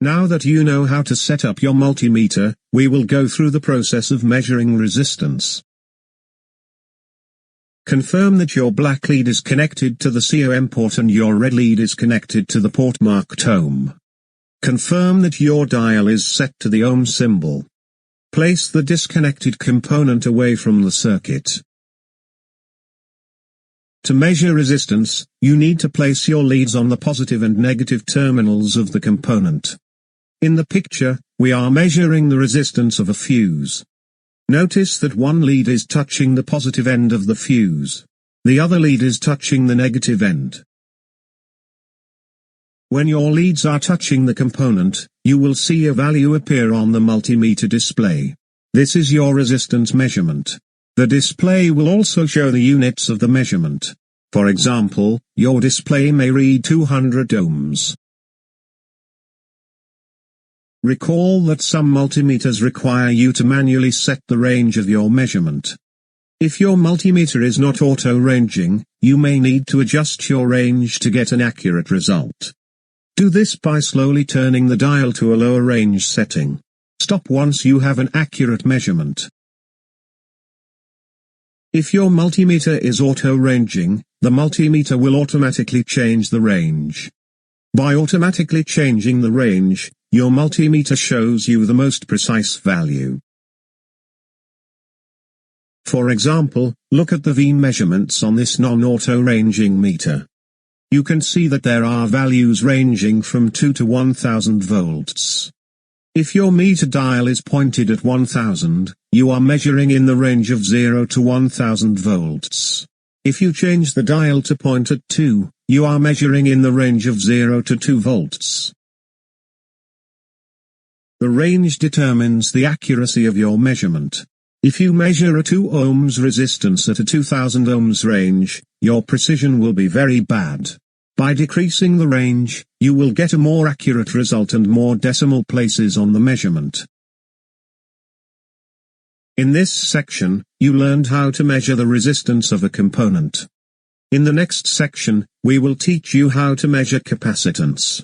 Now that you know how to set up your multimeter, we will go through the process of measuring resistance. Confirm that your black lead is connected to the COM port and your red lead is connected to the port marked ohm. Confirm that your dial is set to the ohm symbol. Place the disconnected component away from the circuit. To measure resistance, you need to place your leads on the positive and negative terminals of the component. In the picture, we are measuring the resistance of a fuse. Notice that one lead is touching the positive end of the fuse. The other lead is touching the negative end. When your leads are touching the component, you will see a value appear on the multimeter display. This is your resistance measurement. The display will also show the units of the measurement. For example, your display may read 200 ohms. Recall that some multimeters require you to manually set the range of your measurement. If your multimeter is not auto-ranging, you may need to adjust your range to get an accurate result. Do this by slowly turning the dial to a lower range setting. Stop once you have an accurate measurement. If your multimeter is auto-ranging, the multimeter will automatically change the range. By automatically changing the range, your multimeter shows you the most precise value. For example, look at the V measurements on this non-auto-ranging meter. You can see that there are values ranging from 2 to 1000 volts. If your meter dial is pointed at 1000, you are measuring in the range of 0 to 1000 volts. If you change the dial to point at 2, you are measuring in the range of 0 to 2 volts. The range determines the accuracy of your measurement. If you measure a 2 ohms resistance at a 2000 ohms range, your precision will be very bad. By decreasing the range, you will get a more accurate result and more decimal places on the measurement. In this section, you learned how to measure the resistance of a component. In the next section, we will teach you how to measure capacitance.